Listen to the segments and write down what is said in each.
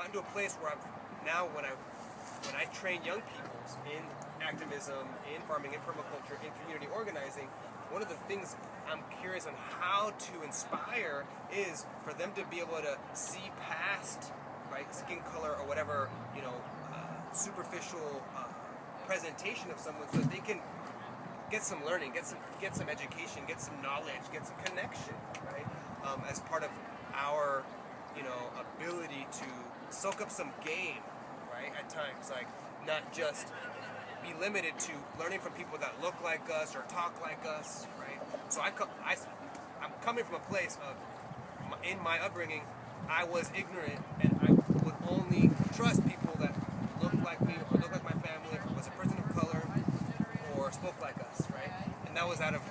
gotten to a place where when I train young people in activism, in farming, in permaculture, in community organizing, one of the things I'm curious on how to inspire is for them to be able to see past, right, skin color or whatever, superficial presentation of someone, so that they can get some learning, get some education, get some knowledge, get some connection, right? As part of our, ability to soak up some game, right? At times, like not just be limited to learning from people that look like us or talk like us, right? So I'm coming from a place of, in my upbringing, I was ignorant and I would only trust people that looked like me or looked like my family or was a person of color or spoke like us, right? And that was out of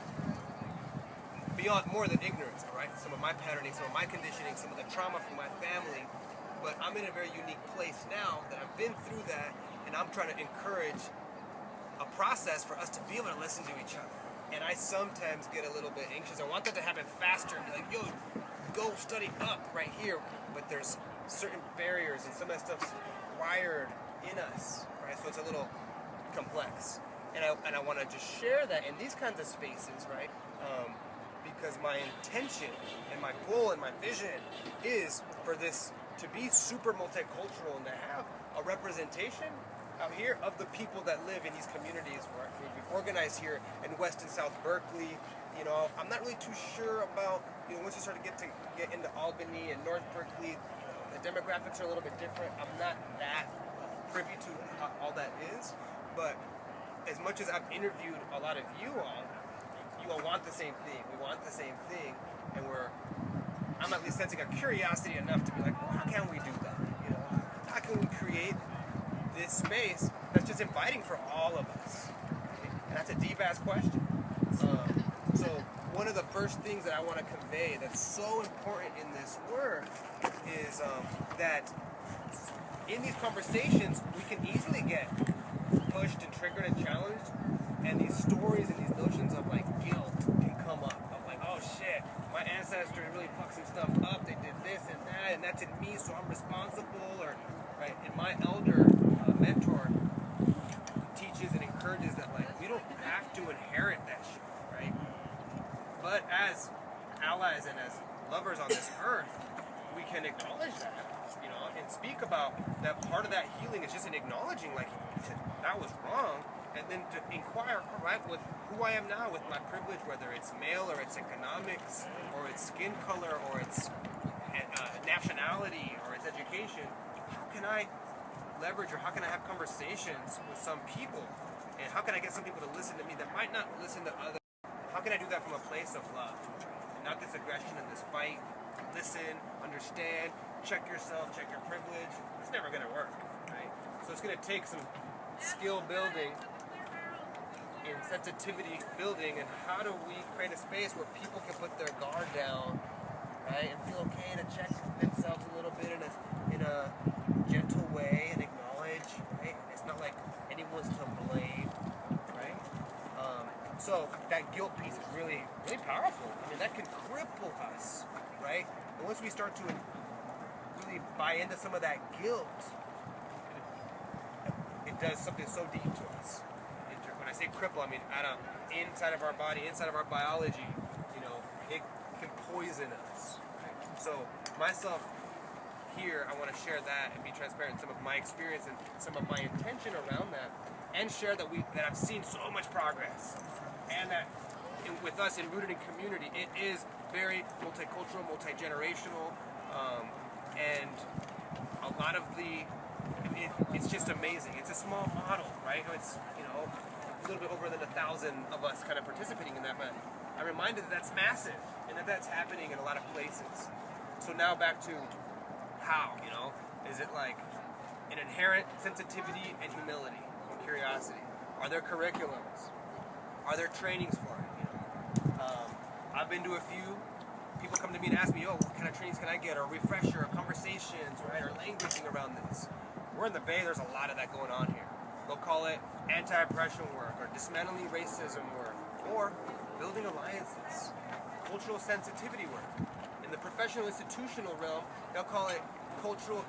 beyond more than ignorance, all right? Some of my patterning, some of my conditioning, some of the trauma from my family. But I'm in a very unique place now that I've been through that, and I'm trying to encourage a process for us to be able to listen to each other. And I sometimes get a little bit anxious. I want that to happen faster and be like, yo, go study up right here. But there's certain barriers and some of that stuff's wired in us, right? So it's a little complex. And I want to just share that in these kinds of spaces, right? Because my intention and my goal and my vision is for this to be super multicultural and to have a representation out here of the people that live in these communities where we've organized here in West and South Berkeley. I'm not really too sure about, once you start to get into Albany and North Berkeley, the demographics are a little bit different. I'm not that privy to all that is, but as much as I've interviewed a lot of you all want the same thing. We want the same thing, and I'm at least sensing a curiosity enough to be like, well, how can we do that? How can we create this space that's just inviting for all of us? And that's a deep-ass question. So one of the first things that I want to convey that's so important in this work is that in these conversations, we can easily get pushed and triggered and challenged, and these stories and these notions of like guilt can come up, of like, oh shit, my ancestors really fucked some stuff up, they did this and that, and that's in me, so I'm responsible, or right. And my elder mentor teaches and encourages that like we don't have to inherit that shit, right? But as allies and as lovers on this earth, we can acknowledge that, and speak about that. Part of that healing is just in acknowledging like that was wrong, and then to inquire, all right, with who I am now, with my privilege, whether it's male or it's economics or it's skin color or it's nationality or it's education, how can I leverage or how can I have conversations with some people, and how can I get some people to listen to me that might not listen to others? How can I do that from a place of love and not this aggression and this fight? Listen, understand, check yourself, check your privilege. It's never going to work, right? So it's going to take some skill building and sensitivity building, and how do we create a space where people can put their guard down, right, and feel okay to check themselves a little bit in a gentle way and acknowledge, right? It's not like anyone's to blame, right? So that guilt piece is really, really powerful. I mean, that can cripple us, right? And once we start to really buy into some of that guilt, it does something so deep to us. When I say cripple, I mean inside of our body, inside of our biology, it can poison us. Right? So myself here, I want to share that and be transparent in some of my experience and some of my intention around that, and share that I've seen so much progress, and that with us in Rooted in Community, it is very multicultural, multi-generational, and a lot of it's just amazing. It's a small model, right? It's a little bit over than 1,000 of us kind of participating in that, but I'm reminded that that's massive and that that's happening in a lot of places. So now back to how, is it like an inherent sensitivity and humility and curiosity? Are there curriculums? Are there trainings for it? I've been to a few. People come to me and ask me, what kind of trainings can I get, or refresher, or conversations, right, or languaging around this. We're in the Bay, there's a lot of that going on here. They'll call it anti-oppression work, or dismantling racism work, or building alliances, cultural sensitivity work. In the professional institutional realm, they'll call it cultural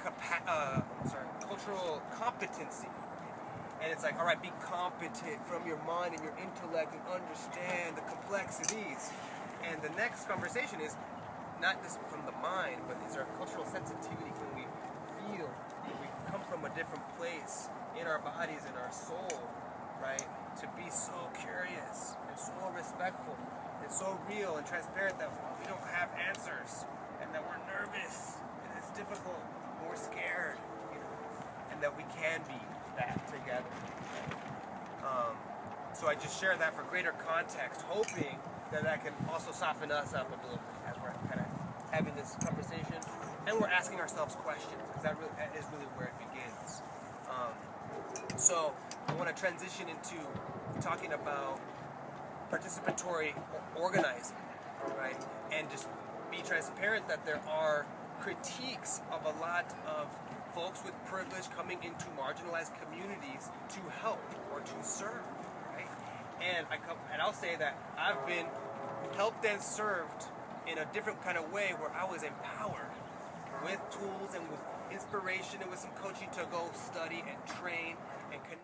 competency. And it's like, all right, be competent from your mind and your intellect and understand the complexities. And the next conversation is not just from the mind, but is our cultural sensitivity. Can we feel? Can we come from a different place in our bodies, in our soul, right? To be so curious and so respectful and so real and transparent that we don't have answers and that we're nervous and it's difficult and we're scared, you know, and that we can be that together. So I just share that for greater context, hoping that that can also soften us up a little bit as we're kind of having this conversation and we're asking ourselves questions, because that is really where it begins. So I want to transition into talking about participatory organizing, right? And just be transparent that there are critiques of a lot of folks with privilege coming into marginalized communities to help or to serve, right? And I'll say that I've been helped and served in a different kind of way where I was empowered with tools and with inspiration and with some coaching to go study and train and connect.